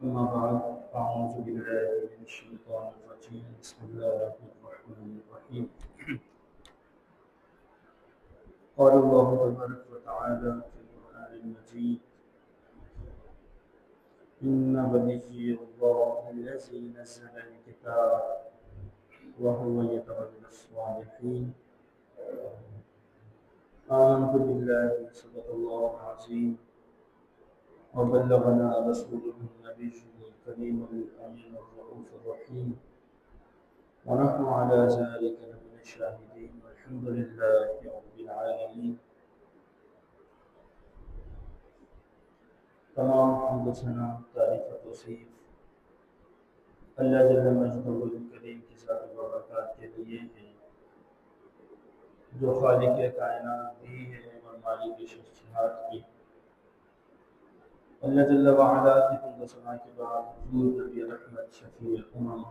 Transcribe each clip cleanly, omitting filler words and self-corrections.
أما بعد أعوذ بالله من الشيطان الرجيم بسم الله الرحمن الرحيم قال الله تبارك وتعالى في القرآن المجيد إن ولي الله الذي نزل الكتاب وهو يتولى الصالحين آمنت بالله صدق الله العظيم وبلغنا رسوله النبي الكريم الأمين الرؤوف الرحيم ونحن على ذلك لمن الشاهدين والحمد لله رب العالمين. تمام حمد و ثنا تعریف و توصیف اللہ جل مجدہ الکریم کی ذات و برکات کے لیے ہیں جو خالق کائنات بھی ہے اور مالک شخصیات کی. اللہ جل وعلا کی حمد و ثنا کے بعد حضور نبی رحمت شفیع الامم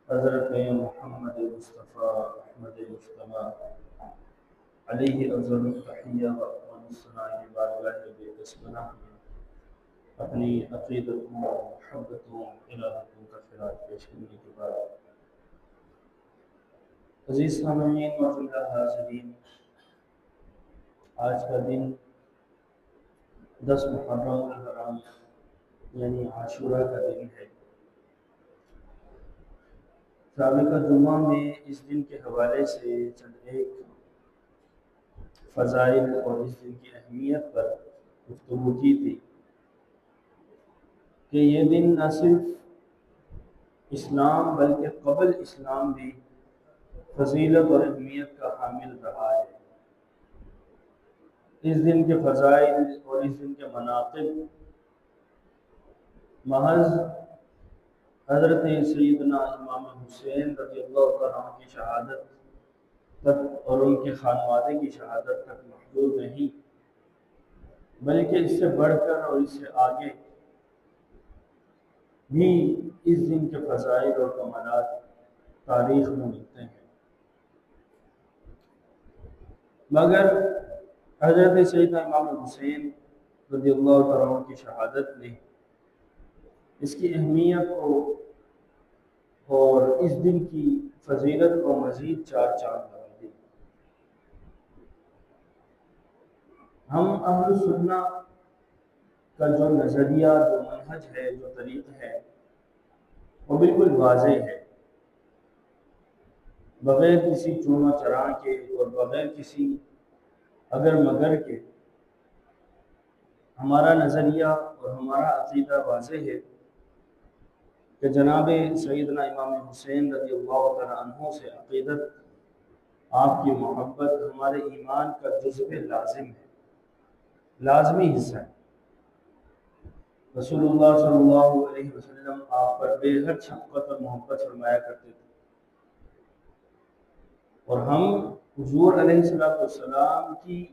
حضرت محمد مصطفیٰ احمد مجتبیٰ علیہ افضل التحیہ و ثنا کی بارگاہ بے قسمنا اپنی عقیدتوں محبتوں الہتوں کا خراج پیش کرنے کے بعد عزیز سامعین و جملہ حاضرین، آج کا دن 10 محرم الحرام یعنی عاشورہ کا دن ہے. سابقہ جمعہ میں اس دن کے حوالے سے چند ایک فضائل اور اس دن کی اہمیت پر گفتگو کی تھی کہ یہ دن نہ صرف اسلام بلکہ قبل اسلام بھی فضیلت اور اہمیت کا حامل رہا ہے. اس دن کے فضائل اور اس دن کے مناقب محض حضرت سیدنا امام حسین رضی اللہ تعالیٰ عنہ کی شہادت تک اور ان کے خانوادے کی شہادت تک محدود نہیں، بلکہ اس سے بڑھ کر اور اس سے آگے بھی اس دن کے فضائل اور کمالات تاریخ میں ملتے ہیں. مگر حضرت سیدنا امام حسین رضی اللہ تعالیٰ عنہ کی شہادت نے اس کی اہمیت کو اور اس دن کی فضیلت کو مزید 4 چاند لگا دی. ہم اہل سنہ کا جو نظریہ، جو منہج ہے، جو طریق ہے، وہ بالکل واضح ہے. بغیر کسی چون و چران کے اور بغیر کسی اگر مگر کے ہمارا نظریہ اور ہمارا عقیدہ واضح ہے کہ جناب سیدنا امام حسین رضی اللہ تعالیٰ عنہ سے عقیدت، آپ کی محبت ہمارے ایمان کا جزو لازم ہے، لازمی حصہ ہے. رسول اللہ صلی اللہ علیہ وسلم آپ پر بے حد شفقت اور محبت فرمایا کرتے تھے، اور ہم حضور علیہ السلام کی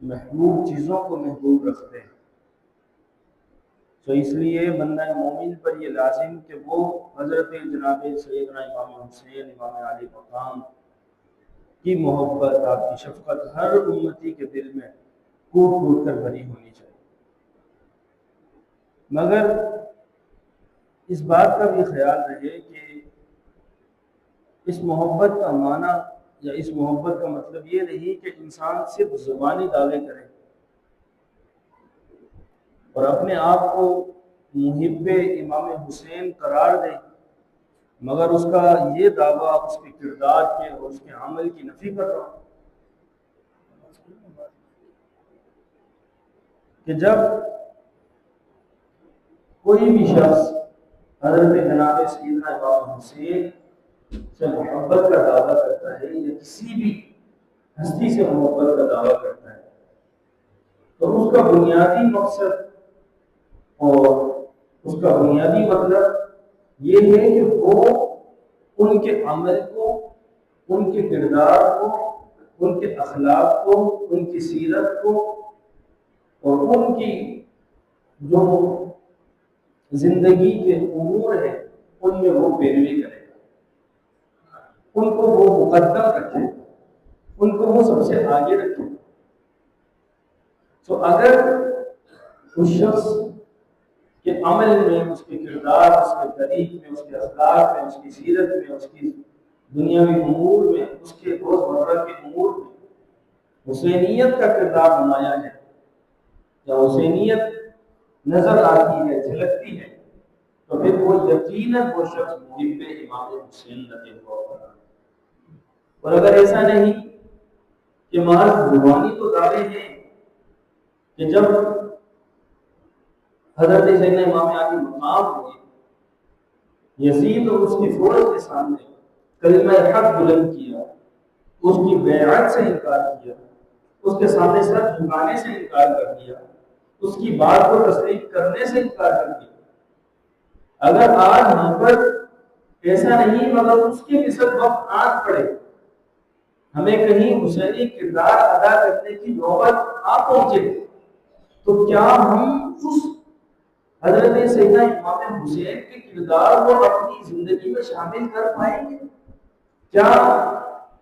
محبوب چیزوں کو محبوب رکھتے ہیں. تو اس لیے بندہ مومن پر یہ لازم کہ وہ حضرت جناب سیدنا امام حسین امام علی مقام کی محبت، آپ کی شفقت ہر امتی کے دل میں کوٹ کوٹ کر بھری ہونی چاہیے. مگر اس بات کا بھی خیال رہے کہ اس محبت کا معنی یا اس محبت کا مطلب یہ نہیں کہ انسان صرف زبانی دعوے کرے اور اپنے آپ کو محب امام حسین قرار دے، مگر اس کا یہ دعویٰ اس کے کردار کے اور اس کے عمل کی نفی کر رہا ہو. کہ جب کوئی بھی شخص حضرت جناب سیدنا امام حسین سے محبت کا دعویٰ کرتا ہے یا کسی بھی ہستی سے محبت کا دعویٰ کرتا ہے تو اس کا بنیادی مقصد اور اس کا بنیادی مطلب یہ ہے کہ وہ ان کے عمل کو، ان کے کردار کو، ان کے اخلاق کو، ان کی سیرت کو اور ان کی جو زندگی کے امور ہیں ان میں وہ پیروی کرے گا، ان کو وہ مقدم رکھے، ان کو وہ سب سے آگے رکھے. تو اگر اس شخص کہ عمل میں، اس کے کردار، اس کے طریق میں، اس کے اخلاق میں، اس کی سیرت میں، اس کی دنیاوی امور میں، اس کے روزمرہ کے امور میں حسینیت کا کردار نمایاں ہے، جب حسینیت نظر آتی ہے، جھلکتی ہے، تو پھر وہ یقیناً وہ شخص محب امام حسین رضی اللہ عنہ۔ اور اگر ایسا نہیں کہ محض زبانی تو دعوے ہیں کہ جب حضرت سیدنا امام علی مقام ہوئے، یزید اور اس کی فوج کے سامنے کلمہ حق بلند کیا، اس کی بیعت سے انکار کیا، اس کے سامنے سر جھکانے سے انکار کر دیا، اس کی بات کو تسلیم کرنے سے انکار کر دیا۔ اگر آج ہم پر ایسا نہیں مگر اس کے مثل وقت آن پڑے، ہمیں کہیں حسینی کردار ادا کرنے کی نوبت آ پہنچے، تو کیا ہم اس حضرت سیدنا امام حسین کے کردار کو اپنی زندگی میں شامل کر پائیں گے؟ کیا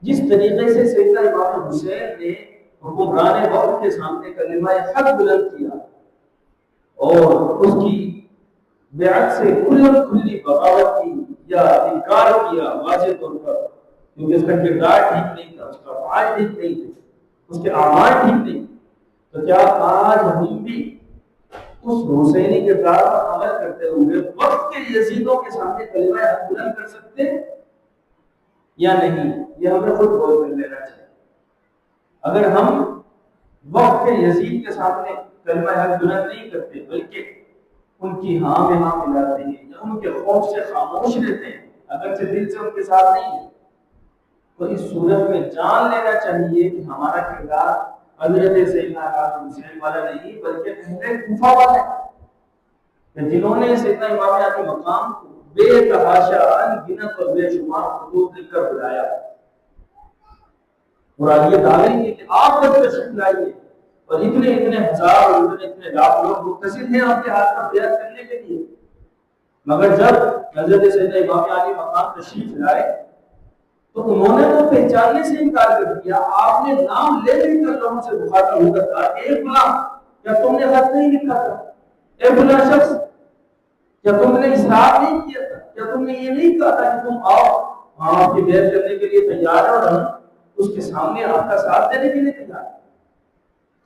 جس طریقے سے سیدنا امام حسین نے حکمران وقت کے سامنے کلمہ حق بلند کیا اور اس کی بیعت سے کھلی بغاوت کی یا انکار کیا واضح طور پر، کیونکہ اس کا کردار ٹھیک نہیں تھا، اس کا افعال ٹھیک نہیں تھے، اس کے اعمال ٹھیک نہیں، تو کیا آج ہم بھی اس حسینی کردار پر عمل کرتے ہوئے وقت کے یزیدوں کے سامنے کلمہ حق بلند کر سکتے ہیں یا نہیں؟ یہ ہمیں خود غور کر لینا چاہیے۔ اگر ہم وقت کے یزید کے سامنے کلمہ حق بلند نہیں کرتے بلکہ ان کی ہاں میں ہاں ملاتے ہیں یا ان کے خوف سے خاموش رہتے ہیں، اگرچہ دل سے ان کے ساتھ نہیں ہے، تو اس صورت میں جان لینا چاہیے کہ ہمارا کردار حضرت سیدنا امام حسین والا نہیں بلکہ اہل کوفہ والا ہے، جنہوں نے سیدنا امام علی مقام کو بے تحاشا انگنت اور بے شمار خطوط لکھ کر بلایا اور یہ دعوے کی کہ آپ کو تشریف لائیے، اور اتنے ہزار اور اتنے لاکھ لوگ متصل ہیں آپ کے ہاتھ پر بیعت کرنے کے لیے، مگر جب حضرت سیدنا امام علی مقام تشریف لائے تو انہوں نے تو پہچاننے سے انکار کر دیا۔ آپ نے نام لے کر لوگوں سے مخاطب ہو کر کہا کہ اے فلاں، کیا تم نے خط نہیں لکھا تھا؟ اے فلاں شخص، کیا تم نے اصرار نہیں کیا تھا؟ کیا تم نے یہ نہیں کہا تھا کہ تم آؤ، ہم آپ کی بیعت کرنے کے لیے تیار ہیں اور ہم اس کے سامنے آپ کا ساتھ دینے کے لیے تیار ہیں؟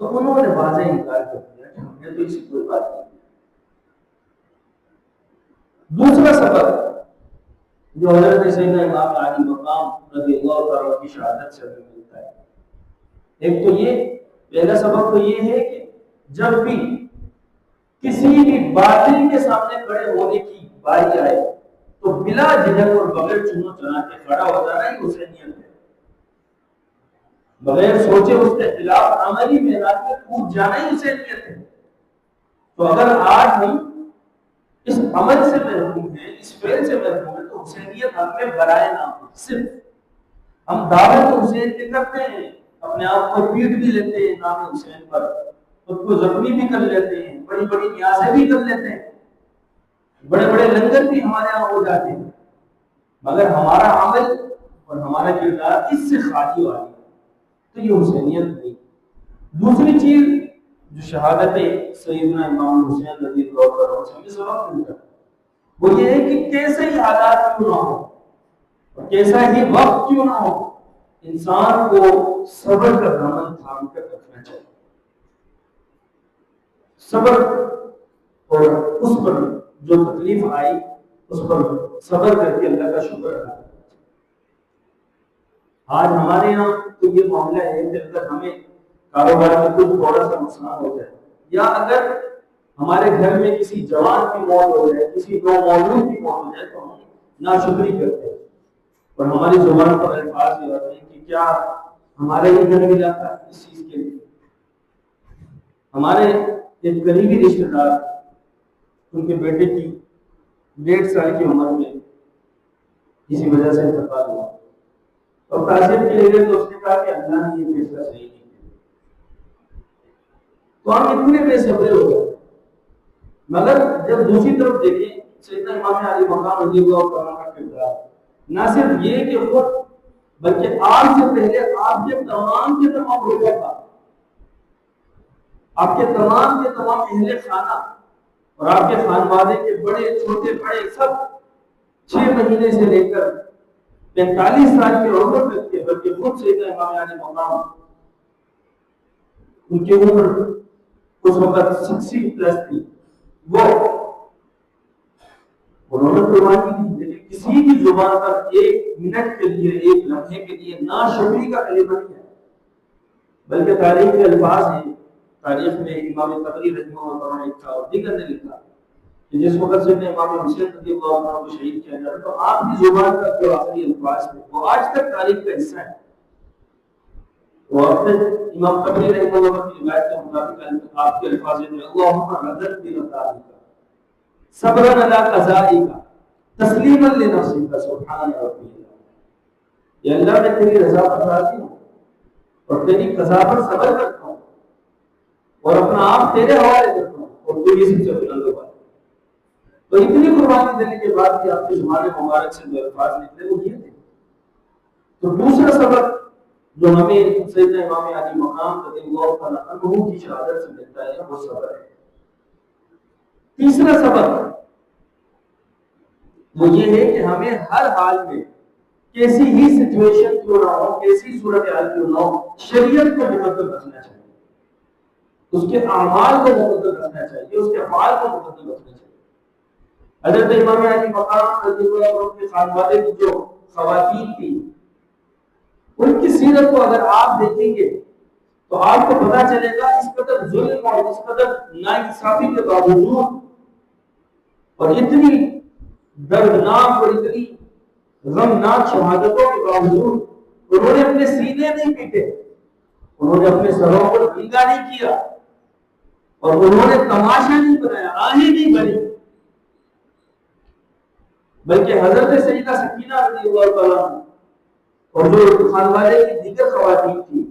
تو انہوں نے واضح انکار کر دیا کہ ہم نے تو اسی کوئی بات نہیں۔ دوسرا سبق جو حضرت سیدنا امام علی مقام رضی اللہ عنہ کی شہادت سے ہمیں ملتا ہے، ایک تو یہ پہلا سبق تو یہ ہے کہ جب بھی کسی بھی باطل کے سامنے کھڑے ہونے کی باری آئے تو بلا جھجک اور بغیر چونو چنا کے کھڑا ہو جانا ہی حسینیت ہے، بغیر سوچے اس کے خلاف عملی میدان میں کود جانا ہی حسینیت ہے۔ تو اگر آج ہم اس عمل سے محروم ہیں، اس فعل سے محروم ہیں، تو حسینیت ہم میں برائے نام ہے۔ صرف ہم دعوے تو حسین کے کرتے ہیں، اپنے آپ کو پیٹ بھی لیتے ہیں نام حسین پر، خود کو زخمی بھی کر لیتے ہیں، بڑی بڑی نیازیں بھی کر لیتے ہیں، بڑے بڑے لنگر بھی ہمارے یہاں ہو جاتے ہیں، مگر ہمارا عمل اور ہمارا کردار اس سے خالی والی ہے، تو یہ حسینیت نہیں۔ دوسری چیز جو شہادت سیدنا امام حسین رضی اللہ عنہ سے ہمیں سبق ملتا ہے وہ یہ ہے کہ کیسے ہی حالات کیوں نہ ہو اور کیسا ہی وقت کیوں نہ ہو، انسان کو صبر کا دامن تھام کر رکھنا چاہیے، صبر، اور اس پر جو تکلیف آئی اس پر صبر کر کے اللہ کا شکر ادا کرنا۔ آج ہمارے یہاں تو یہ معاملہ ہے کہ اگر ہمیں کاروبار میں کچھ تھوڑا سا نقصان ہو جائے یا اگر ہمارے گھر میں کسی جوان کی موت ہو جائے، کسی نومولود کی موت ہو جائے تو ہم ناشکری کرتے ہیں اور ہماری زبان پر الفاظ یہ آتے ہیں کہ کیا ہمارے ہی گھر میں جاتا ہے اس چیز کے لیے۔ ہمارے ایک قریبی رشتے دار، ان کے بیٹے کی 1.5 سال کی عمر میں کسی وجہ سے انتقال ہوا اور تعزیت کے لیے تو اس نے کہا کہ اللہ نے یہ فیصلہ صحیح نہیں کیا، تو ہم اتنے بے صبرے ہو گئے۔ مگر جب دوسری طرف دیکھیں سیدنا امام علی مقام رضی اللہ عنہ کا کردار، نہ صرف یہ کہ خود بلکہ آپ سے پہلے آپ کے تمام رشتہ تھا، آپ کے تمام اہل خانہ اور آپ کے خانوادے کے بڑے چھوٹے بڑے سب 6 مہینے سے لے کر 45 سال کی عمر تک کے، بلکہ خود سیدنا امام علی مقام ان کی عمر اس وقت 60 پلس تھی، وہ انہوں نے قربانی دی، لیکن کسی کی زبان پر 1 منٹ کے لیے 1 لمحے کے لیے ناشکری کا کلمہ نہیں ہے، بلکہ تاریخ کے الفاظ ہیں۔ تاریخ میں امام تبری رحمہ اللہ نے لکھا اور دیگر نے لکھا کہ جس وقت سے امام حسین رضی اللہ عنہ کو شہید کیا جاتا تو آپ کی زبان کا جو آخری الفاظ تھے وہ آج تک تاریخ کا حصہ ہے۔ وہ اپنے امام تبری رحمہ اللہ کی روایت کے مطابق آپ کے الفاظ ہیں اللہم رضت برضاک صبرا علی قضائک تسلیما لنفسک سبحان ربی، یا اللہ میں تیری رضا پر راضی ہوں اور تیری قضا پر صبر کرتا ہوں اور اپنا آپ تیرے حوالے کرتا ہوں اور تو یہ سب سے بلند ہوا۔ تو اتنی قربانی دینے کے بعد بھی آپ کے زبان مبارک سے جو الفاظ نکلے وہ یہ تھے۔ تو دوسرا سبق جو ہمیں سیدنا امام علی مقام رضی اللہ تعالیٰ عنہ کی شہادت سے ملتا ہے وہ صبر ہے۔ تیسرا سبق وہ یہ ہے کہ ہمیں ہر حال میں کیسی ہی سچویشن کیوں نہ ہو، کیسی صورتحال کیوں نہ ہو، شریعت کو مقدم رکھنا چاہیے، اس کے اعمال کو مقدم رکھنا چاہیے، اس کے افعال کو مقدم رکھنا چاہیے۔ حضرت امام علی مقام رضی اللہ عنہ کے خانوادے کی جو خواتین تھی ان کی سیرت کو اگر آپ دیکھیں گے تو آپ کو پتا چلے گا اس قدر ظلم اور اس قدر ناانصافی کے باوجود اور اتنی دردناک اور اتنی غمناک شہادتوں کے باوجود انہوں نے اپنے سینے نہیں پیٹے، انہوں نے اپنے سروں کو ننگا نہیں کیا اور انہوں نے تماشا نہیں بنایا، آہیں نہیں بنی، بلکہ حضرت سیدہ سکینہ رضی اللہ تعالیٰ اور جو خانوادے کی دیگر خواتین تھی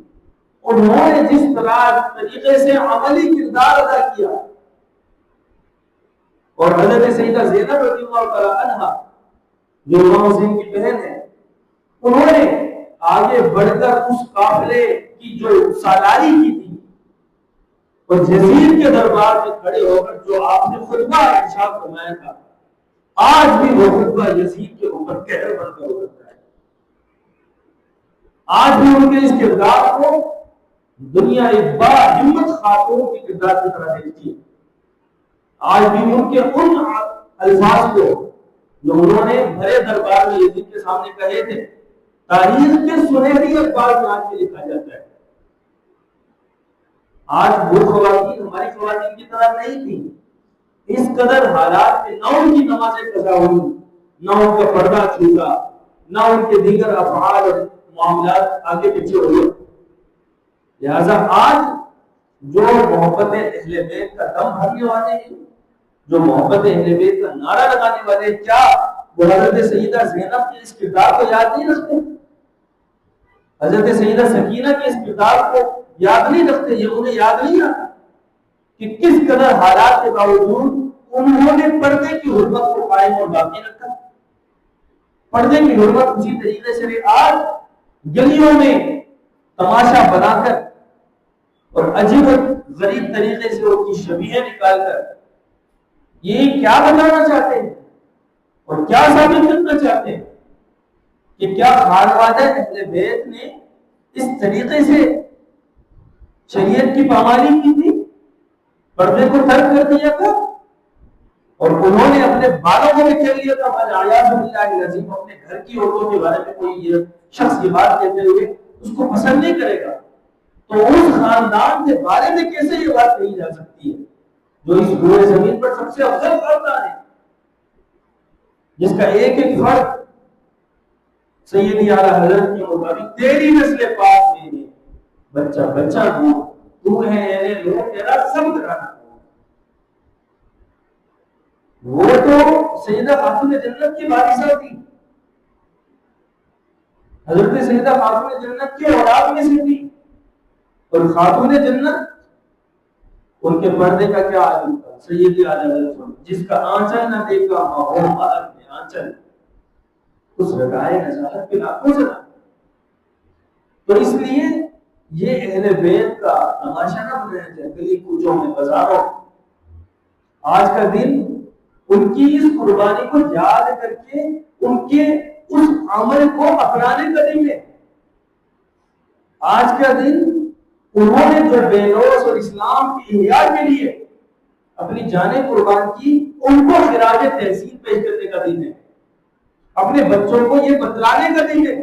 انہوں نے جس طریقے سے عملی کردار ادا کیا، اور حضرت سیدہ زینب رضی اللہ تعالیٰ عنہ جو امام حسین کی بہن ہے انہوں نے آگے بڑھ کر اس قافلے کی جو سالاری کی تھی اور جزیر کے دربار میں کھڑے ہو کر جو آپ نے خطبہ ارشاد فرمایا تھا، آج بھی وہ خطبہ یزید کے اوپر کہر بن کر اترتا ہے۔ آج بھی ان کے اس کردار کو دنیا ایک با ہمت خاتون کے کردار کی طرح دیکھتی ہے۔ آج بھی ان کے ان الفاظ کو جو انہوں نے بھرے دربار میں یزید کے سامنے کہے تھے تاریخ کے سنہری اخبار میں آج بھی لکھا جاتا ہے۔ آج وہ خواتین ہماری خواتین کی طرح نہیں تھی، اس قدر حالات میں نہ ان کی نمازیں قضا ہوئی، نہ ان کا پردہ چھوٹا، نہ ان کے دیگر افعال اور معاملات آگے پیچھے ہوئے۔ لہذا آج جو محبت اہل بیت کا دم بھرنے والے ہیں، جو محبت اہل بیت کا نعرہ لگانے والے، کیا وہ حضرت سیدہ زینب کے اس کردار کو یاد نہیں رکھتے؟ حضرت سیدہ سکینہ کے اس کردار کو یاد نہیں رکھتے؟ یہ انہیں یاد نہیں آتا کہ کس قدر حالات کے باوجود انہوں نے پردے کی حرمت کو قائم اور باقی رکھا۔ پردے کی حرمت اسی طریقے سے آج گلیوں میں تماشا بنا کر اور عجیب غریب طریقے سے ان کی شبیہیں نکال کر یہ کیا بتانا چاہتے ہیں اور کیا ثابت کرنا چاہتے ہیں کہ کیا خانوادہ اہل بیت نے اس طریقے سے شریعت کی پامالی کی تھی، پردے کو ترک کر دیا تھا اور انہوں نے اپنے بالوں کو بھی کھیل لیا تھا۔ اپنے گھر کی عورتوں کے بارے میں کوئی یہ شخص یہ بات کہتے ہوئے اس کو پسند نہیں کرے گا تو اس خاندان کے بارے میں کیسے یہ بات کہی جا سکتی ہے جو اس روئے زمین پر سب سے افضل خاندان ہے، جس کا ایک ایک فرد سیدی اعلیٰ حضرت کے مطابق تیری نسل پاک میں بچہ بچہ تو ہے یعنی لوگ تیرا سب کرانا۔ وہ تو سیدہ خاتون جنت کی وارثہ تھی، حضرت سیدہ خاتون جنت کی اولاد میں سے تھی، اور خاتون جنت ان کے پردے کا کیا عالم تھا؟ سیدی اعلیٰ حضرت جس کا آنچل نہ دیکھا آنچل اس رضائے نزاہت کے لاکھوں سے۔ تو اس لیے یہ اہل بیت کا تماشا نہ بنایا جائے گلی کوچوں میں بازاروں آج کا دن ان کی اس قربانی کو یاد کر کے ان کے اس عمل کو اپنانے کا دن ہے. آج کا دن انہوں نے جو بے لوث اور اسلام کی احیاء کے لیے اپنی جانیں قربان کی، ان کو خراج تحسین پیش کرنے کا دن ہے. اپنے بچوں کو یہ بتلانے کا دن ہے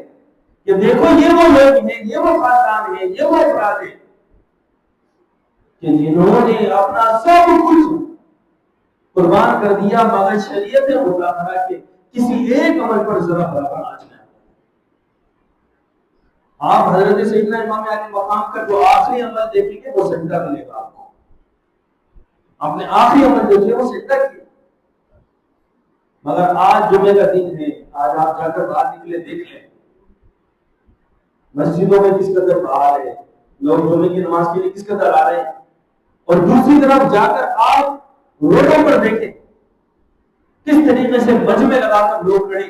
کہ دیکھو یہ وہ لوگ ہیں، یہ وہ خاندان ہیں، یہ وہ افراد ہیں کہ جنہوں نے اپنا سب کچھ قربان کر دیا مگر شریعت مطہرہ کے کسی ایک عمل پر ذرا برابر آج نہ. آپ حضرت سیدنا امام علی مقام کا جو آخری عمل دیکھیں گے وہ سجدہ ملے گا آپ کو. آپ نے آخری عمل دیکھے وہ سجدہ کیا. مگر آج جمعے کا دن ہے، آج آپ جا کر باہر نکلے دیکھ لیں مسجدوں میں کس قدر باہر ہے، لوگ جمعے کی نماز کے لیے کس قدر آ رہے ہیں، اور دوسری طرف جا کر آپ روڈوں پر دیکھیں کس طریقے سے مجمع لگا کر لوگ کھڑے،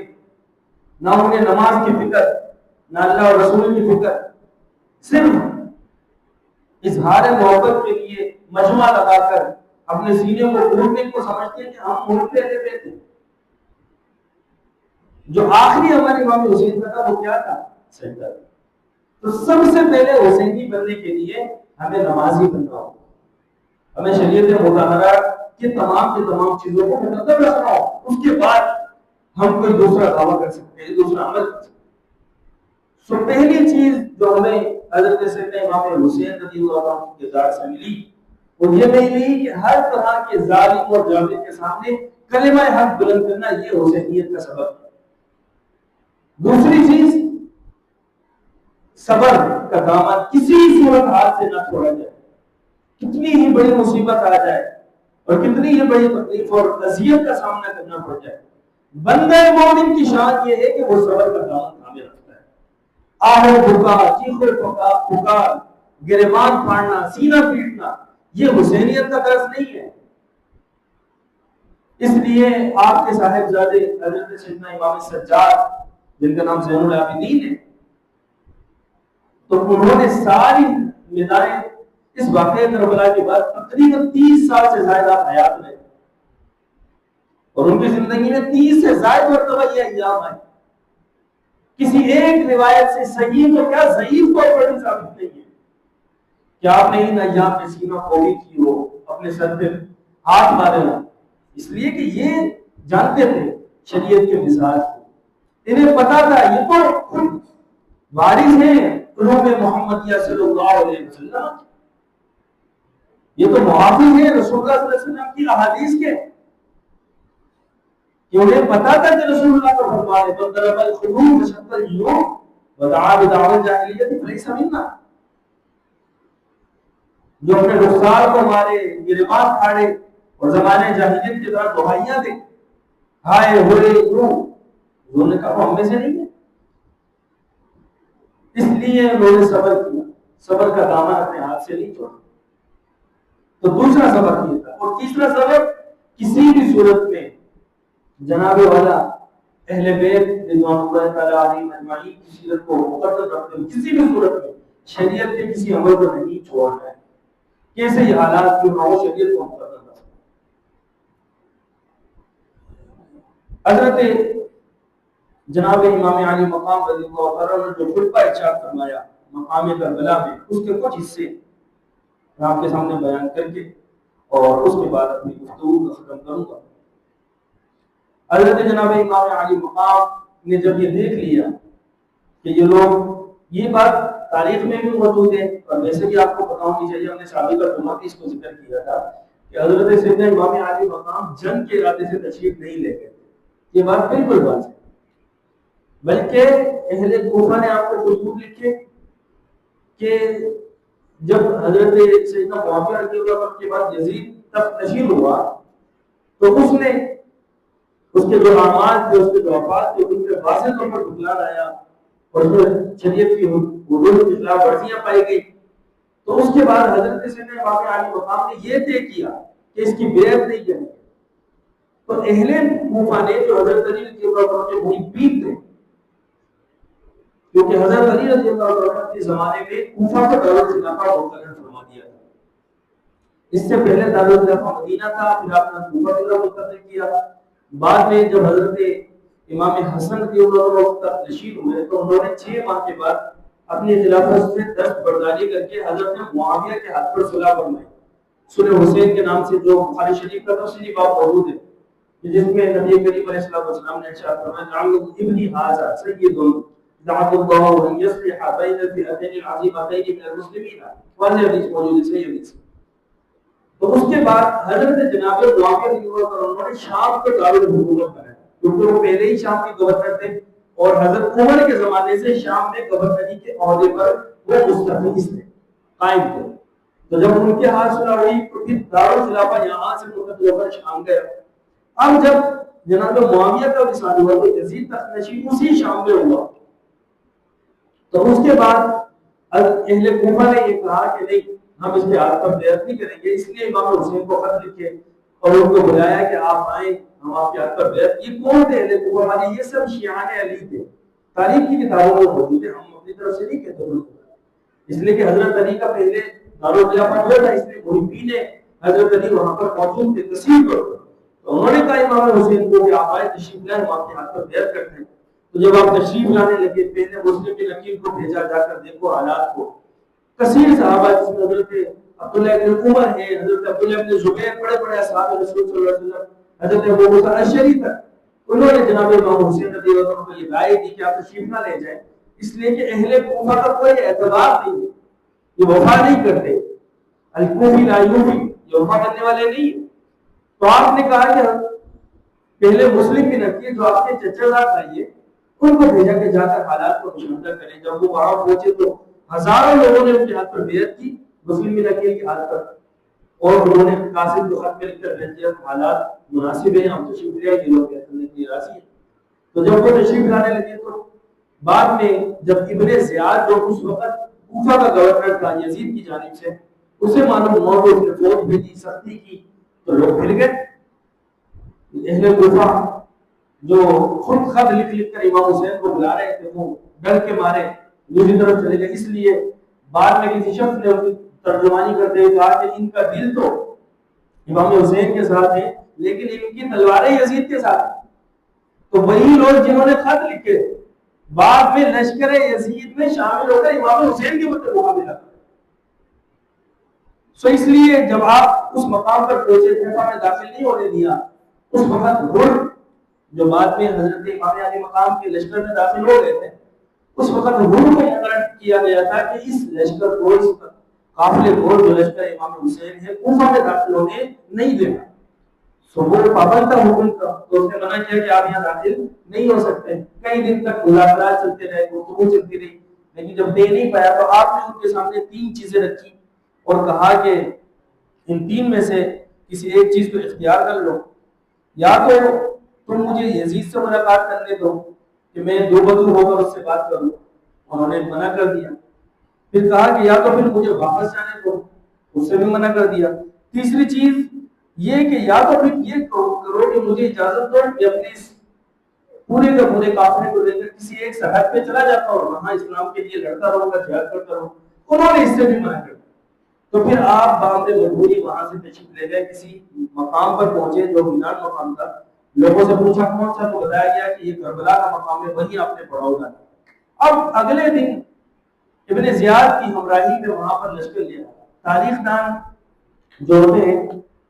نہ انہیں نماز کی فکر نہ اللہ اور رسول کی فکر، صرف اظہار محبت کے لیے مجمع لگا کر اپنے سینے کو اونٹنے کو سمجھتے ہیں کہ ہم اونٹتے رہتے. جو آخری ہمارے امام حسین کا تھا وہ کیا تھا؟ سجدہ. تو سب سے پہلے حسینی بننے کے لیے ہمیں نمازی بننا ہوگا. ہمیں شریعت مطہرہ کی تمام چیزوں کو مقدم رکھنا ہو. اس کے بعد ہم کوئی دوسرا دعویٰ کر سکتے ہیں، دوسرا عمل کر سکتے ہیں. تو پہلی چیز جو ہمیں حضرت سیدنا امام حسین رضی اللہ عنہ کے کردار سے ملی وہ یہ ملی کہ ہر طرح کے ظالم اور جابر کے سامنے کلمہ حق بلند کرنا یہ حسینیت کا سبب ہے. دوسری چیز صبر کا دامن کسی صورت حال سے نہ چھوڑا جائے. کتنی ہی بڑی مصیبت آ جائے اور کتنی ہی بڑی تکلیف اور اذیت کا سامنا کرنا پڑ جائے، بندہ مومن کی شان یہ ہے کہ وہ صبر کا دامن تھامے رکھتا ہے. آہو بکا، چیخو پکار، گریبان پھاڑنا، سینہ پیٹنا یہ حسینیت کا درس نہیں ہے. اس لیے آپ کے صاحبزادے حضرت سیدنا امام سجاد جن کا نام زین العابدین ہے، تو انہوں نے ساری ندائیں اس واقعہ کربلا کے بعد تقریباً 30 سال سے زائد آپ حیات میں، اور ان کی زندگی میں 30 سے زائد مرتبہ یہ ایام آئے. کسی ایک روایت سے صحیح تو کیا ضعیف طور پر بھی ثابت نہیں ہے کہ آپ نے ان ایام میں سینہ کھولی کی ہو، اپنے سر پہ ہاتھ مارے ہو، اس لیے کہ یہ جانتے تھے شریعت کے مزاج کو. انہیں پتا تھا یہ تو خود وارث ہیں علوم محمدیہ صلی اللہ علیہ وسلم، یہ تو محافظ ہیں رسول اللہ صلی اللہ علیہ وسلم کی احادیث کے، کہ انہیں پتا تھا کہ رسول اللہ کا فرمان ہے من ضرب الخدود وشق الجیوب ودعا بدعوى الجاہلیۃ فلیس منا. جو اپنے رخسار کو مارے، گریبان پھاڑے اور زمانے جاہلیت کے دوران دہائیاں دے، ہائے ہوئے کیوں، انہوں نے کہا وہ ہم میں سے نہیں ہے. اس لیے انہوں نے صبر کیا، صبر کا دامن اپنے ہاتھ سے نہیں چھوڑا. تو دوسرا سبق یہ تھا. اور تیسرا سبق کسی بھی صورت میں جناب والا اہل بیت رضوان اللہ تعالی علیہم اجمعین کی سیرت کو مقدس رکھتے ہوئے کسی بھی صورت میں شریعت کے کسی عمل کو نہیں چھوڑنا ہے. کیسے یہ حالات کیوں نہ ہو، شریعت کو مقدس رکھنا. حضرت جناب امام علی مقام رضی اللہ عنہ نے جو خطبہ ارشاد فرمایا مقام کربلا میں، اس کے کچھ حصے میں آپ کے سامنے بیان کر کے اور اس کے بعد اپنی گفتگو کو ختم کروں گا. حضرت جناب امام علی مقام نے جب یہ دیکھ لیا کہ یہ لوگ، یہ بات تاریخ میں بھی موجود ہے اور ویسے بھی آپ کو پتا ہونی چاہیے، ہم نے سابقہ جمعہ اس کو ذکر کیا تھا کہ حضرت سیدنا امام علی مقام جنگ کے ارادے سے تشریف نہیں لے گئے. یہ بات بالکل بات ہے، بلکہ اہل کوفہ نے آپ کو خطوط لکھے کہ جب حضرت سیدنا معاویہ رضی اللہ عنہ کے بعد یزید تخت نشین ہوا تو اس نے اس کے جو اعمال تھے، اس کے جو افعال تھے، ان کے واضح طور پر بتلان آیا اور جو شریعت کی حدود کی خلاف ورزیاں پائی گئی. تو اس کے بعد حضرت سیدنا امام علی مقام نے یہ طے کیا کہ اس کی بیعت نہیں کریں گے. تو اہل کوفہ نے جو حضرت علی رضی اللہ عنہ کے محبین تھے، کیونکہ حضرت علی رضی اللہ عنہ کے زمانے میں کوفہ کو دار الخلافہ مقرر فرما دیا تھا، اس سے پہلے دارالخلافہ مدینہ تھا، پھر آپ نے کوفہ کی طرف منتقل کیا۔ بعد میں جب حضرت امام حسن کی وقت تشریف ہوئے تو انہوں نے 6 ماہ کے بعد اپنی خلافت سے دست برداری کر کے حضرت معاویہ کے ہاتھ پر صلح فرمائی۔ صلح حسین کے نام سے جو بخاری شریف کا تفصیلی باب موجود ہے، جس میں نبی کریم علیہ السلام نے ارشاد فرمایا جعل ابنی ھذا سید دعا اللہ ان یصلح بین الفئتین العظیمتین من المسلمین، واضح حدیث موجود ہے، صحیح حدیث۔ تو اس کے بعد حضرت جناب معاویہ رضی اللہ عنہ انہوں نے شام کو دارالحکومت بنایا، کیونکہ وہ پہلے ہی شام کے گورنر تھے اور حضرت عمر کے زمانے سے شام میں گورنری کے عہدے پر وہ مستحیث تھے، قائم تھے۔ تو جب ان کے ہاتھ صلح ہوئی تو پھر دارالخلافہ یہاں سے منتقل ہو کر شام گیا۔ اب جب جناب معاویہ کا وصال ہوا تو یزید تخت نشین اسی شام میں ہوا، تو اس کے بعد اہل کوفہ نے یہ کہا کہ نہیں، ہم اس کے ہاتھ پر بیعت نہیں کریں گے، اس لیے امام حسین کو خط لکھے اور ان کو بلایا کہ آپ آئیں، ہم آپ کے ہاتھ پر بیعت۔ یہ کون تھے اہل کوفہ والے؟ یہ سب شیعان علی تھے، تاریخ کی کتابوں میں موجود ہے، ہم اپنی طرف سے نہیں کہتے، اس لیے کہ حضرت علی کا پہلے دارالخلافہ ہوا تھا، اس لیے محبین حضرت علی وہاں پر موجود تھے تشریف پر، تو انہوں نے کہا امام حسین کو کہ آپ آئے، تشریف لائیں، ہم آپ کے ہاتھ پر بیعت کرتے ہیں۔ تو جب آپ تشریف لانے لگے، پہلے مسلم کے وکیل کو بھیجا، جا کر دیکھو حالات کو۔ کثیر صحابہ جس میں حضرت عبداللہ بن عمر ہے، حضرت عبداللہ بن زبیر، بڑے بڑے اصحاب رسول صلی اللہ علیہ وسلم، حضرت ابو موسیٰ اشعری تک، انہوں نے جناب امام حسین رضی اللہ عنہ کو یہ رائے دی کہ آپ تشریف نہ لے جائیں، اس لیے کہ اہل کوفہ کا کوئی اعتبار نہیں ہے، یہ وفا نہیں کرتے، الکوفی لا یوفی، یہ وفا کرنے والے نہیں ہیں۔ تو آپ نے کہا کہ ہم پہلے مسلم کے رکھیے، جو آپ کے چچا زاد آئیے، ان کو بھیجا کہ جا کر حالات کو مشاہدہ کریں۔ جب وہ وہاں پہنچے تو ہزاروں لوگوں نے ان کے ہاتھ پر بیعت کی، مسلم بن عقیل کے ہاتھ پر، اور انہوں نے قاسم کو خط لکھ کر بھیج دیا حالات مناسب ہیں، ہم تشریف لے آئے، یہ لوگ کرنے کے لیے راضی ہیں۔ تو جب وہ تشریف لانے لگے تو بعد میں جب ابن زیاد جو اس وقت کوفہ کا گورنر تھا یزید کی جانب سے، اسے معلوم ہوا کہ اس نے فوج بھیجی، سختی کی، تو لوگ پھر گئے۔ اہل کوفہ جو خود خط لکھ لکھ کر امام حسین کو بلا رہے تھے، وہ ڈر کے مارے دوسری طرف چلے گئے۔ اس لیے بعد میں کسی شخص نے ان کی ترجمانی کرتے ہوئے کہا کہ ان کا دل تو امام حسین کے ساتھ ہے لیکن ان کی تلواریں یزید کے ساتھ ہیں۔ تو وہی لوگ جنہوں نے خط لکھے بعد میں لشکر یزید میں شامل ہو کر امام حسین کے مقابلہ کرے۔ سو اس لیے جب آپ اس مقام پر پہنچے، کوفہ میں داخل نہیں ہونے دیا، اس وقت غر جو بعد میں حضرت امام علی مقام کے لشکر میں داخل ہو گئے تھے، اس وقت غر کو مقرر کیا گیا تھا کہ اس لشکر کو، اس قافلے کو جو لشکر امام حسین ہے، کوفہ میں داخل ہونے نہیں دینا۔ سو وہ پابند تھا حکم کا، تو اس نے منع کیا کہ آپ یہاں داخل نہیں ہو سکتے۔ کئی دن تک مذاکرات چلتے رہے، گفتگو چلتی رہی، لیکن جب دے نہیں پایا تو آپ نے ان کے سامنے 3 چیزیں رکھی اور کہا کہ ان 3 میں سے کسی ایک چیز کو اختیار کر لو، یا تو تم مجھے یزید سے ملاقات کرنے دو کہ میں دو بدو ہو کر اس سے بات کروں، انہوں نے منع کر دیا۔ پھر کہا کہ یا تو پھر مجھے واپس جانے دو، اس سے بھی منع کر دیا۔ تیسری چیز یہ کہ یا تو پھر یہ کرو کہ مجھے اجازت دو کہ اپنے اس پورے کے پورے قافلے کو لے کر کسی ایک سرحد پہ چلا جاتا ہوں اور وہاں اسلام کے لیے لڑتا رہوں گا، جہاد کرتا رہوں۔ انہوں نے اس سے بھی منع کر دیا۔ تو پھر آپ باندھے مجبوری وہاں سے تشریف لے گئے، کسی مقام پر پہنچے جو مینار مقام تھا، لوگوں سے پوچھا کون سا، تو بتایا گیا کہ یہ کربلا کا مقام ہے، وہیں آپ نے پڑھا ہوگا۔ اب اگلے دن ابن زیاد کی ہمراہی میں وہاں پر لشکر لیا۔ تاریخ دان جو ہوتے ہیں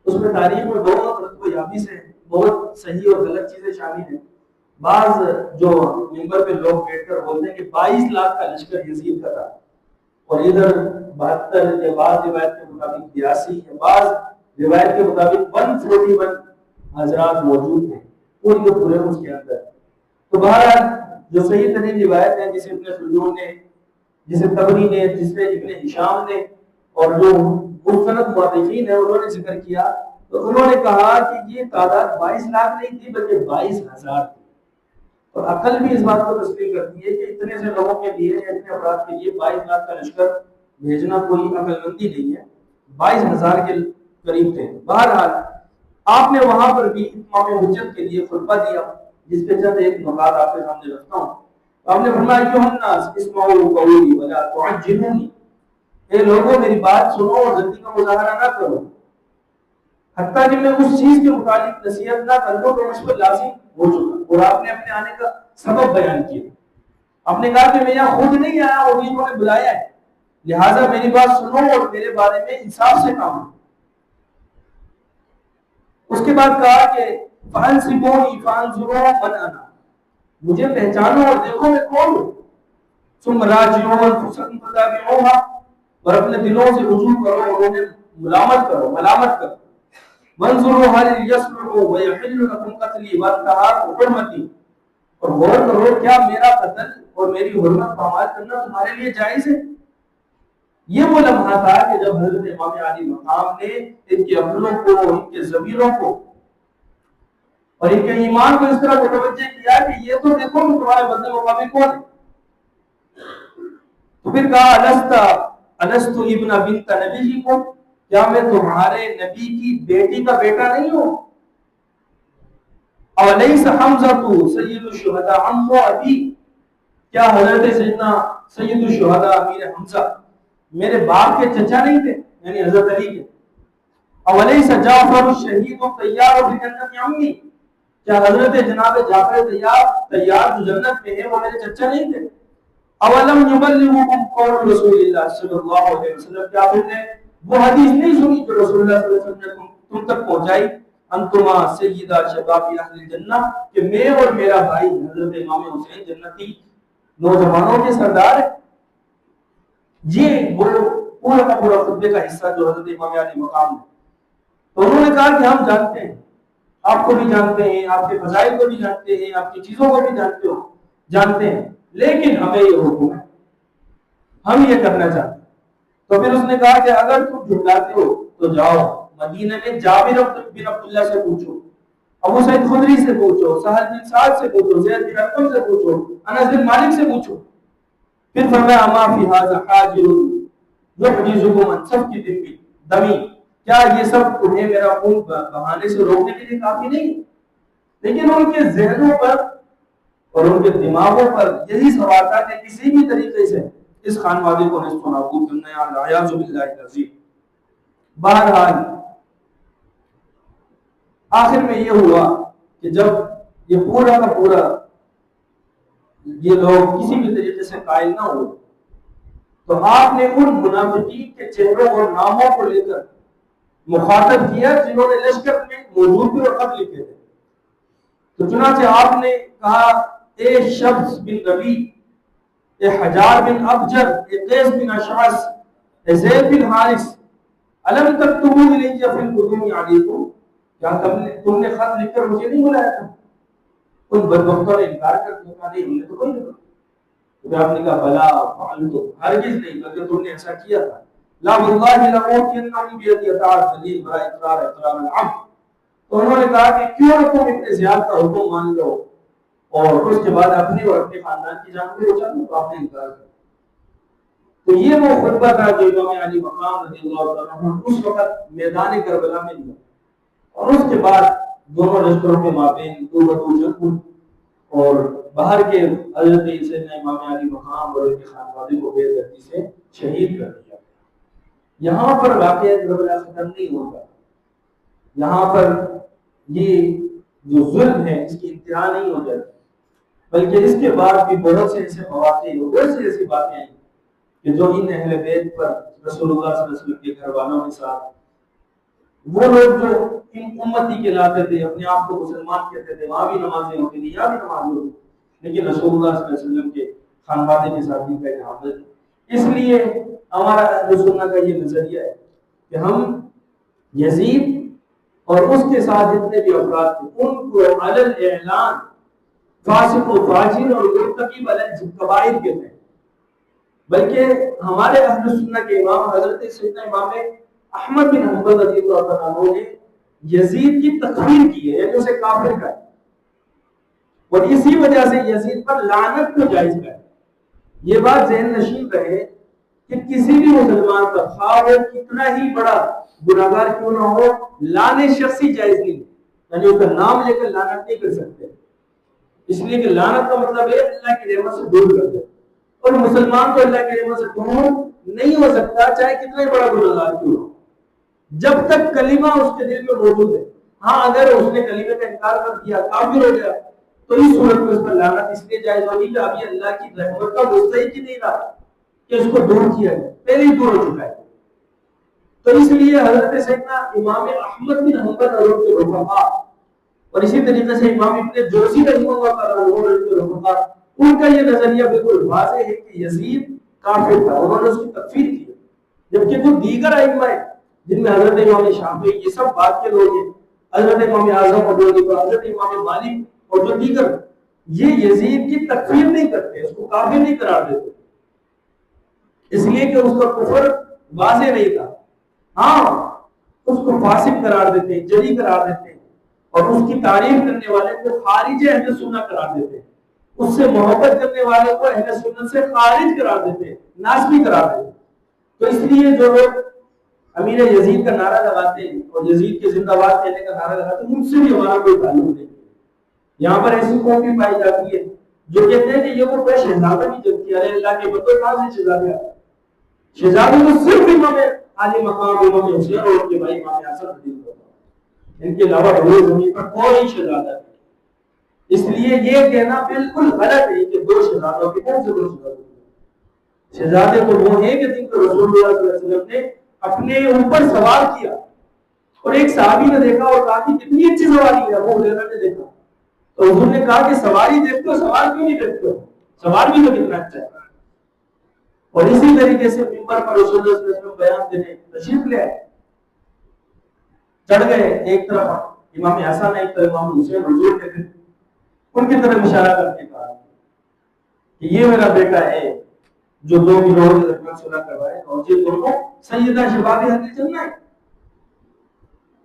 اس میں تاریخ میں بہت رتبہ یابی سے بہت صحیح اور غلط چیزیں شامل ہیں۔ بعض جو منبر پہ لوگ بیٹھ کر بولتے ہیں کہ 22 لاکھ کا لشکر یزید کا تھا، اور ادھر 72 یا بعض روایت کے مطابق 82 یا بعض روایت کے مطابق 141 حضرات موجود ہیں پورے کے پورے اس کے اندر۔ تو بہرحال جو صحیح ترین روایت ہے، جسے ابن خلدون نے، جسے تبری نے، جسے ابن ہشام نے، اور جو مستند مؤرخین ہیں انہوں نے ذکر کیا، تو انہوں نے کہا کہ یہ تعداد 22 لاکھ نہیں تھی بلکہ 22,000 تھی۔ اور عقل بھی اس بات کو تسلیم کرتی ہے کہ اتنے سے لوگوں کے لیے، اتنے افراد کے لیے 22 لاکھ کا لشکر بھیجنا کوئی عقل مندی نہیں ہے، 22,000 کے قریب تھے۔ بہرحال آپ نے وہاں پر بھی اتمام حجت کے لیے خطبہ دیا، جس پہ چند ایک نکات آپ کے سامنے رکھتا ہوں۔ آپ نے فرمایا ایھا الناس اسمعوا قولی ولا تعجلونی، اے لوگوں میری بات سنو اور جلدی کا مظاہرہ نہ کرو۔ حتیٰ کہ میں اس چیز کے متعلق نصیحت نہ کر دوں تو مجھ پر لازم ہو چکا. اور آپ نے اپنے آنے کا سبب بیان کیا. آپ نے کہا کہ میں یہاں خود نہیں آیا اور انہوں نے بلایا ہے, لہٰذا میری بات سنو اور میرے بارے میں انصاف سے کام لو. اس کے بعد کہا کہ فَأَنْصِبُونِي فَأَنْظُرُوا مَنْ أَنَا, مجھے پہچانو اور دیکھو میں کون ہوں. ثُمَّ رَاجِعُوا أَنفُسَكُمْ فَتَابِعُوهَا, اور اپنے دلوں سے رجوع کرو اور انہیں ملامت کرو. وَانْظُرُوا هَلْ يَصْلُحُ وَيَحِلُّ لَكُمْ قَتْلِي وَانْتَهَاكُ حُرْمَتِي, اور غور کرو کیا میرا قتل اور میری حرمت پامال کرنا تمہارے لیے جائز ہے. یہ وہ لمحہ تھا کہ جب حضرت امام علی مقام نے ان کے عقلوں کو, ان کے ضمیروں کو اور ان کے ایمان کو اس طرح متوجہ کیا کہ یہ تو دیکھو کہ تمہارے بدلے مقابل کون ہے. تو پھر کہا الست ابن بنت نبیکم, کیا میں تمہارے نبی کی بیٹی کا بیٹا نہیں ہوں. الیس حمزہ سید الشہداء عم ابی, کیا حضرت سیدنا سید الشہداء امیر حمزہ میرے باپ کے چچا نہیں تھے, یعنی حضرت علی کے. الیس جعفر الشہید طیار فی جنت عمی, کیا حضرت جناب جعفر طیار جو جنت میں ہے وہ میرے چچا نہیں تھے. اولم یبلغکم قول رسول اللہ صلی اللہ علیہ وسلم, کیا تم نے وہ حدیث نہیں سنی جو رسول اللہ صلی اللہ علیہ وسلم نے تم تک پہنچائی. انتما سیدہ شباب اہل الجنہ, کہ میں اور میرا بھائی حضرت امام حسین جنتی نوجوانوں کے سردار ہیں. یہ وہ پورا کا پورا خطبے کا حصہ جو حضرت امام علی مقام ہے. تو انہوں نے کہا کہ ہم جانتے ہیں, آپ کو بھی جانتے ہیں, آپ کے فضائل کو بھی جانتے ہیں, آپ کی چیزوں کو بھی جانتے ہیں, لیکن ہمیں یہ حکم ہے, ہم یہ کرنا چاہتے ہیں. تو پھر اس نے کہا کہ اگر تم جھٹلاتے ہو تو جاؤ مدینہ میں جابر بن عبداللہ سے پوچھو, ابو سعید خدری سے پوچھو, سہل بن سعد سے پوچھو, زید بن ارقم سے پوچھو, انس بن مالک سے پوچھو. پھر فرمایا اما فی ھذا حاجر یحجزکم عن سفک دمی, کیا یہ سب تمہیں میرا خون بہانے سے روکنے کے لیے کافی نہیں. لیکن ان کے ذہنوں پر اور ان کے دماغوں پر یہی سوال تھا کہ کسی بھی طریقے سے اس خانوادے کو نصف و نابود کرنا ہے, الیاذ باللہ العظیم. بہرحال آخر میں یہ ہوا کہ جب یہ پورا کا پورا یہ لوگ کسی بھی طریقے سے قائل نہ ہوئے تو آپ نے ان منافقین کے چہروں اور ناموں کو لے کر مخاطب کیا جنہوں نے لشکر میں موجود تھے اور خط لکھے تھے. تو چنانچہ آپ نے کہا اے شمس بن ربی, اے حجار بن ابجر, اے قیس بن اشعث, اے زید بن حارث, الم تکتبوا الی فی القدوم علیکم, کیا تم نے خط لکھ کر مجھے نہیں بلایا تھا. ان بدبختوں نے انکار کر دیا, نہیں ہم نے تو کوئی نہیں. تو آپ نے کہا بلا فعلت, ہرگز نہیں, بلکہ تم نے ایسا کیا تھا. لا واللہ لموتینہم بیدی اطاعت دلیل برا اقرار العبد. تو انہوں نے کہا کہ کیوں نہ تم اتنے زیادہ کا حکم مان لو اور اس کے بعد اپنی اور اپنے خاندان کی جان کو بچا لو. تو آپ نے انکار کیا. تو یہ وہ خطبہ تھا جو امام علی مقام رضی اللہ تعالیٰ عنہ اس وقت میدان کربلا میں دیا, اور اس کے بعد دونوں لشکروں کے مابین دو بدو جنگ ہوئی اور باہر کے حضرت سیدنا امام علی مقام اور ان کے خانوادے کو بے دردی سے شہید کر دیا. یہاں پر واقعہ کربلا ختم نہیں ہوگا, یہاں پر یہ جو ظلم ہے اس کی انتہا نہیں ہو جاتی, بلکہ اس کے بعد بھی بہت سے ایسے مواقع, بہت سی ایسی باتیں ہیں کہ جو ان اہل بیت پر رسول اللہ صلی اللہ علیہ وسلم کے گھر والوں کے ساتھ وہ لوگ جو ان امتی کے لاتے تھے, اپنے آپ کو مسلمان کہتے تھے, وہاں بھی نمازیں ہوتی تھی, یہاں بھی نمازیں ہوتی, لیکن رسول اللہ صلی اللہ علیہ وسلم کے خانوادے کے ساتھ بھی کا حاضر. اس لیے ہمارا اہل سنت کا یہ نظریہ ہے کہ ہم یزید اور اس کے ساتھ جتنے بھی افراد تھے ان کو علی الاعلان فاسق و فاجر اور مرتکب علی الکبائر کہتے ہیں. بلکہ ہمارے اہل سنت کے امام حضرت سیدنا امام احمد بن حنبل رضی اللہ عنہ نے یزید کی تکفیر کی ہے, یعنی اسے کافر کہا ہے, اور اسی وجہ سے یزید پر لعنت کو جائز کہا ہے. یہ بات ذہن نشین رہے کہ کسی بھی مسلمان پر خواہ وہ کتنا ہی بڑا گناہگار کیوں نہ ہو, لعنت شخصی جائز نہیں, یعنی اس کا نام لے کر لعنت نہیں کر سکتے, اس لیے کہ لعنت کا مطلب ہے اللہ کی رحمت سے دور کر دے, اور مسلمان تو اللہ کی رحمت سے دور نہیں ہو سکتا چاہے کتنا ہی بڑا گناہگار کیوں ہو. جب تک کلمہ اس کے دل میں موجود ہے. ہاں اگر اس نے کلمے کا انکار کر دیا، کافر ہو گیا، تو اس صورت میں اس پر لعنت اس لیے جائز ہوگی کہ ابھی اللہ کی رحمت کا مستحق ہی نہیں رہا کہ اس کو دور کیا جائے، پہلے ہی دور ہو چکا ہے. تو اس لیے حضرت سیدنا امام احمد بن حنبل رحمہ اللہ اور اسی طریقے سے امام ابن جوزی رحمہ اللہ ان کا یہ نظریہ بالکل واضح ہے کہ یزید کافر تھا، انہوں نے اس کی تکفیر کی. جبکہ جو دیگر ائمہ ہیں جن میں حضرت امام شافعی یہ سب بات کے لوگ ہیں، حضرت امام اعظم اور حضرت امام مالک اور جو دیگر، یہ یزید کی تکفیر نہیں کرتے، اس کو کافر نہیں قرار دیتے، اس لیے کہ اس کا کفر واضح نہیں تھا. ہاں اس کو فاسق قرار دیتے ہیں، جری قرار دیتے ہیں، اور اس کی تعریف کرنے والے کو خارج اہل سنت قرار دیتے ہیں، اس سے محبت کرنے والے کو اہل سنت سے خارج قرار دیتے ہیں، ناسبی قرار دیتے ہیں. تو اس لیے جو لوگ امیر یزید کا نعرہ لگاتے ہیں اور یزید کے زندہ باد کہنے کا نعرہ لگاتے ہیں، ان سے بھی ہمارا کوئی تعلق نہیں. یہاں پر ایسی قوم بھی پائی جاتی ہے جو کہتے ہیں کہ یہ وہ کوئی شہزادہ کی جب کی، ارے اللہ کے بندوں کہاں سے شہزادہ آتا ہے؟ شہزادے تو صرف امام علی مقام امام حسین اور ان کے بھائی امام حسن رضی اللہ عنہ، ان کے علاوہ روئے زمین پر کوئی شہزادہ نہیں. اس لیے یہ کہنا بالکل غلط ہے کہ دو شہزادوں کے کون سے دو شہزادے؟ شہزادے تو وہ ہیں کہ جن کو رسول اللہ صلی اللہ علیہ وسلم نے اپنے اوپر سوار کیا، اور ایک صحابی نے دیکھا اور کہا کہ کتنی اچھی سواری ہے، وہ ہریرہ نے دیکھا تو حضور نے کہا کہ سواری دیکھتے ہو، سوار کیوں نہیں دیکھتے ہو؟ سوار بھی تو کتنا اچھا ہے. اور اسی طریقے سے منبر پر رسول اللہ صلی اللہ علیہ وسلم بیان دینے تشریف لے آئے، چڑھ گئے، ایک طرف امام حسن ایک طرف امام حسین، حضور نے ان کی طرف اشارہ کر کے کہا کہ یہ میرا بیٹا ہے جو دو گروہوں کے درمیان صلح کروائے، اور یہ دونوں سیدہ شباب اہل جنہ ہے.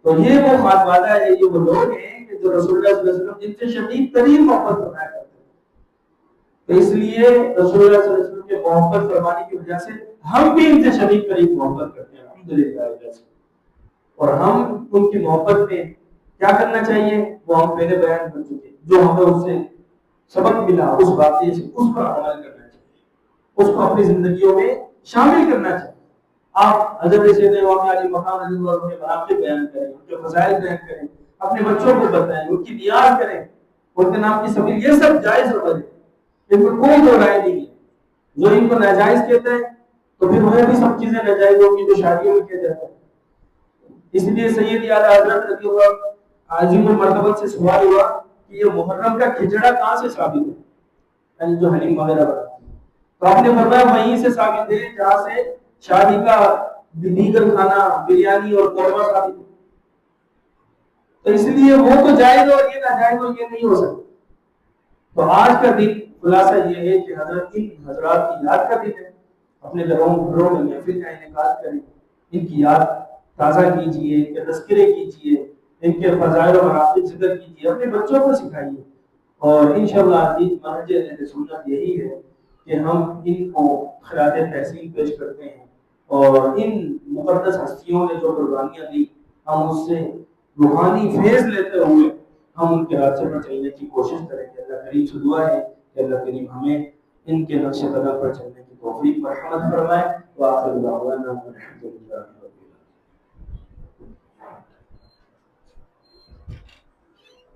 تو یہ وہ خانوادہ ہے، یہ وہ لوگ ہیں کہ جو رسول اللہ صلی اللہ علیہ وسلم جن سے شدید ترین محبت فرمایا کرتے ہیں. تو اس لیے رسول اللہ صلی اللہ علیہ وسلم کے محبت فرمانے کی وجہ سے ہم بھی ان سے شدید ترین محبت کرتے ہیں الحمدللہ. اور ہم ان کی محبت میں کیا کرنا چاہیے وہ ہم پہلے بیان کر چکے، جو ہمیں اس سے سبق ملا اس واقعے سے اس پر عمل کرنا چاہیے، اس کو اپنی زندگیوں میں شامل کرنا چاہیے. آپ حضرت سیدنا امام علی مقام رضی اللہ عنہ کے مناقب بیان کریں، ان کے فضائل بیان کریں، اپنے بچوں کو بتائیں، ان کی نیاز کریں، ان کے نام کی سبیل، یہ سب جائز عمل ہے، ان میں کوئی دو رائے نہیں ہے. جو ان کو ناجائز کہتے ہیں تو پھر وہ بھی سب چیزیں ناجائز ہوگی جو شادیوں میں کیا جاتا ہے. اس لیے سید اعلیٰ حضرت رضی اللہ عظیم المرتبہ سے سوال ہوا کہ یہ محرم کا کھچڑا کہاں سے ثابت ہے، یعنی جو حلیم وغیرہ بناتے ہیں، تو آپ نے فرمایا وہیں سے ثابت ہے جہاں سے شادی کا دیگر کھانا بریانی اور قورمہ ثابت ہے. تو اس لیے وہ تو جائز اور یہ ناجائز اور یہ نہیں ہو سکتا. تو آج کا دن خلاصہ یہ ہے کہ حضرت ان حضرات کی یاد کا دن ہے، اپنے گھروں میں محفل کا انعقاد کریں، ان کی یاد تازہ کیجیے، ان کے تذکرے کیجیے، ان کے فضائل و مناقب ذکر کیجیے، اپنے بچوں کو سکھائیے. اور انشاءاللہ عزیز منہج اہل سنت یہی ہے کہ ہم ان کو خراج تحسین پیش کرتے ہیں، اور ان مقدس ہستیوں نے جو قربانیاں دی ہم اس سے روحانی فیض لیتے ہوئے ہم ان کے راستے پر چلنے کی کوشش کریں گے. اللہ کریم سے دعا ہے کہ اللہ کریم ہمیں ان کے نقش قدم پر چلنے کی توفیق مرحمت فرمائے. وآخر دعوانا الحمدللہ.